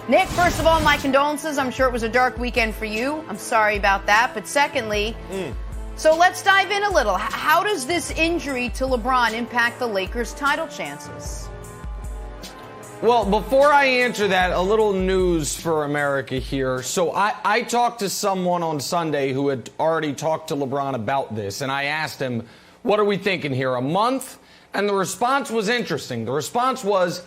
Nick, first of all, my condolences. I'm sure it was a dark weekend for you. I'm sorry about that. But secondly, so let's dive in a little. How does this injury to LeBron impact the Lakers' title chances? Well, before I answer that, a little news for America here. So I talked to someone on Sunday who had already talked to LeBron about this, and I asked him, what are we thinking here, a month? And the response was interesting. The response was,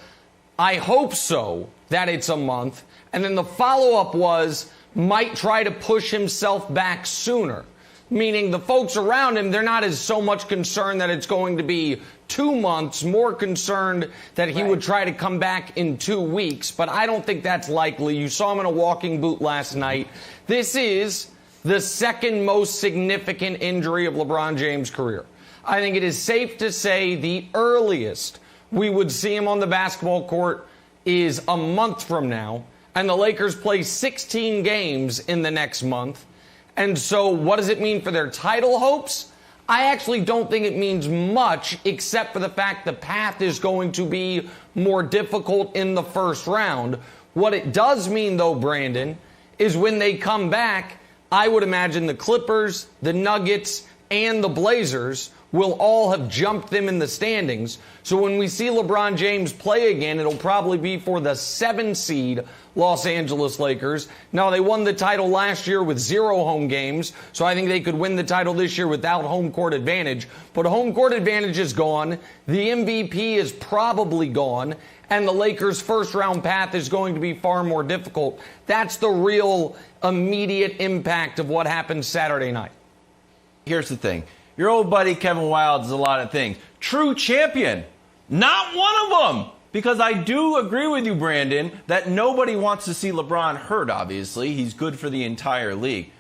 I hope so, that it's a month. And then the follow-up was, might try to push himself back sooner. Meaning the folks around him, they're not as so much concerned that it's going to be 2 months, more concerned that he would try to come back in 2 weeks. But I don't think that's likely. You saw him in a walking boot last night. This is the second most significant injury of LeBron James' career. I think it is safe to say the earliest we would see him on the basketball court is a month from now. And the Lakers play 16 games in the next month. And so what does it mean for their title hopes? I actually don't think it means much, except for the fact the path is going to be more difficult in the first round. What it does mean, though, Brandon, is when they come back, I would imagine the Clippers, the Nuggets, and the Blazers will all have jumped them in the standings. So when we see LeBron James play again, it'll probably be for the 7 seed Los Angeles Lakers. Now, they won the title last year with 0 home games, so I think they could win the title this year without home court advantage. But home court advantage is gone. The MVP is probably gone. And the Lakers' first-round path is going to be far more difficult. That's the real immediate impact of what happened Saturday night. Here's the thing. Your old buddy Kevin Wilde is a lot of things. True champion. Not one of them. Because I do agree with you, Brandon, that nobody wants to see LeBron hurt, obviously. He's good for the entire league.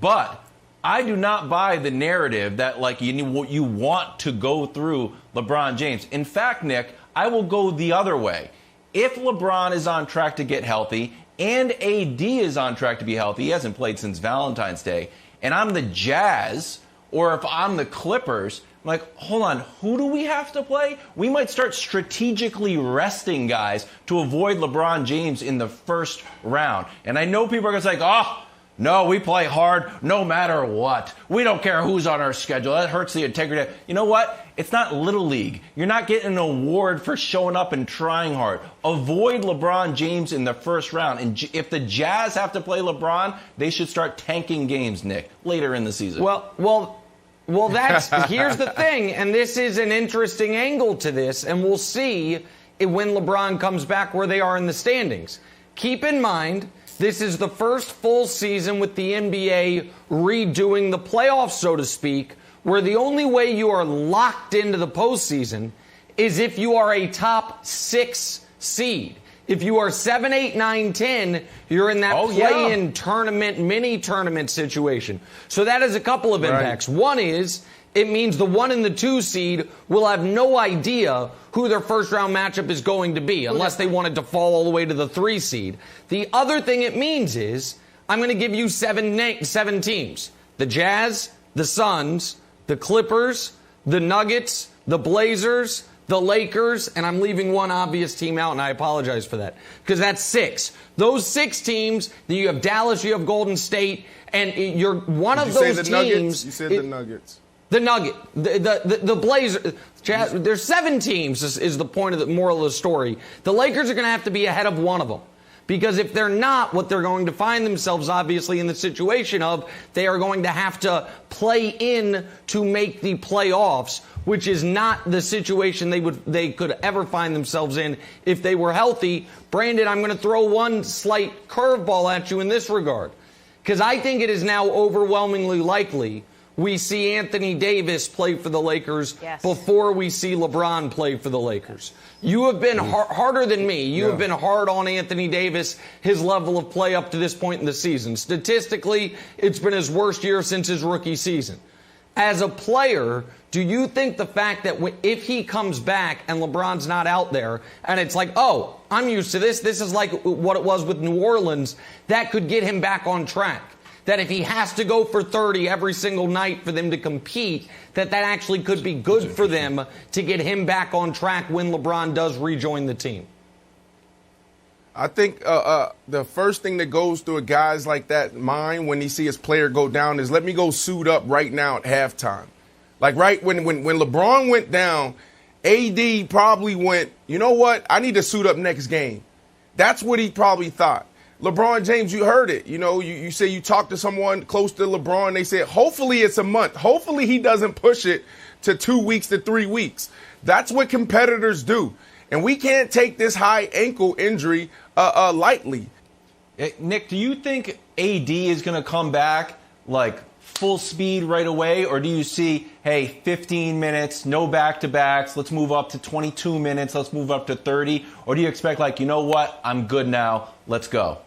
But I do not buy the narrative that, like, you want to go through LeBron James. In fact, Nick, I will go the other way. If LeBron is on track to get healthy and AD is on track to be healthy, he hasn't played since Valentine's Day, and I'm the Jazz, or if I'm the Clippers, I'm like, hold on, who do we have to play? We might start strategically resting guys to avoid LeBron James in the first round. And I know people are going to say, oh, no, we play hard no matter what. We don't care who's on our schedule. That hurts the integrity. You know what? It's not Little League. You're not getting an award for showing up and trying hard. Avoid LeBron James in the first round. And if the Jazz have to play LeBron, they should start tanking games, Nick, later in the season. Well, here's the thing, and this is an interesting angle to this, and we'll see when LeBron comes back where they are in the standings. Keep in mind, this is the first full season with the NBA redoing the playoffs, so to speak, where the only way you are locked into the postseason is if you are a top 6 seed. If you are 7, 8, 9, 10, you're in that play-in tournament, mini-tournament situation. So that has a couple of impacts. One is it means the 1 and the 2 seed will have no idea who their first-round matchup is going to be unless they wanted to fall all the way to the 3 seed. The other thing it means is I'm going to give you 7 teams. The Jazz, the Suns, the Clippers, the Nuggets, the Blazers, the Lakers, and I'm leaving one obvious team out, and I apologize for that, because that's 6. Those 6 teams, you have Dallas, you have Golden State, and you're one of those teams. You said the Nuggets. The the Blazers. There's 7 teams is the point of the moral of the story. The Lakers are going to have to be ahead of one of them. Because if they're not, what they're going to find themselves, obviously, in the situation of they are going to have to play in to make the playoffs, which is not the situation they could ever find themselves in if they were healthy. Brandon, I'm going to throw one slight curveball at you in this regard, because I think it is now overwhelmingly likely we see Anthony Davis play for the Lakers before we see LeBron play for the Lakers. You have been harder than me. You have been hard on Anthony Davis, his level of play up to this point in the season. Statistically, it's been his worst year since his rookie season. As a player, do you think the fact that if he comes back and LeBron's not out there, and it's like, oh, I'm used to this, this is like what it was with New Orleans, that could get him back on track? That if he has to go for 30 every single night for them to compete, that actually could be good for them to get him back on track when LeBron does rejoin the team? I think the first thing that goes through a guy's like that mind when he see his player go down is let me go suit up right now at halftime. Like right when LeBron went down, AD probably went, you know what? I need to suit up next game. That's what he probably thought. LeBron James, you heard it. You know, you say you talk to someone close to LeBron. They said, hopefully it's a month. Hopefully he doesn't push it to 2 weeks to 3 weeks. That's what competitors do. And we can't take this high ankle injury lightly. Nick, do you think AD is going to come back like full speed right away? Or do you see, hey, 15 minutes, no back-to-backs, let's move up to 22 minutes, let's move up to 30? Or do you expect like, you know what, I'm good now, let's go?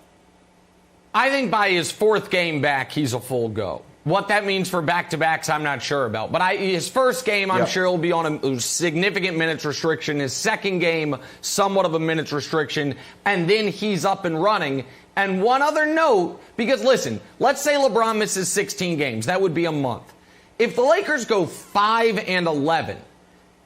I think by his fourth game back, he's a full go. What that means for back-to-backs, I'm not sure about. But his first game, I'm sure he'll be on a significant minutes restriction. His second game, somewhat of a minutes restriction. And then he's up and running. And one other note, because listen, let's say LeBron misses 16 games. That would be a month. If the Lakers go 5-11,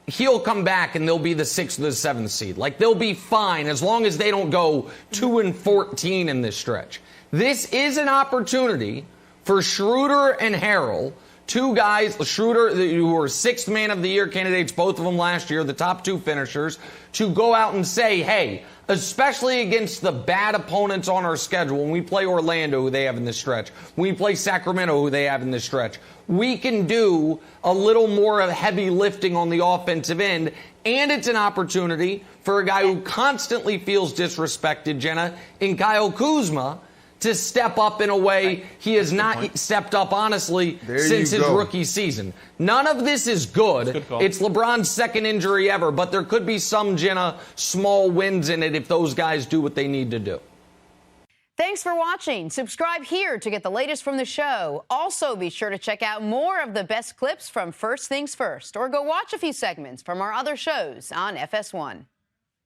he'll come back and they'll be the 6th or the 7th seed. Like, they'll be fine as long as they don't go 2-14 in this stretch. This is an opportunity for Schroeder and Harrell, two guys, Schroeder, who were 6th man of the year candidates, both of them last year, the top two finishers, to go out and say, hey, especially against the bad opponents on our schedule, when we play Orlando, who they have in this stretch, when we play Sacramento, who they have in this stretch, we can do a little more of heavy lifting on the offensive end. And it's an opportunity for a guy who constantly feels disrespected, Jenna, in Kyle Kuzma, to step up in a way he has not stepped up, honestly, since his rookie season. None of this is good. It's LeBron's second injury ever, but there could be some, Jenna, small wins in it if those guys do what they need to do. Thanks for watching. Subscribe here to get the latest from the show. Also, be sure to check out more of the best clips from First Things First, or go watch a few segments from our other shows on FS1.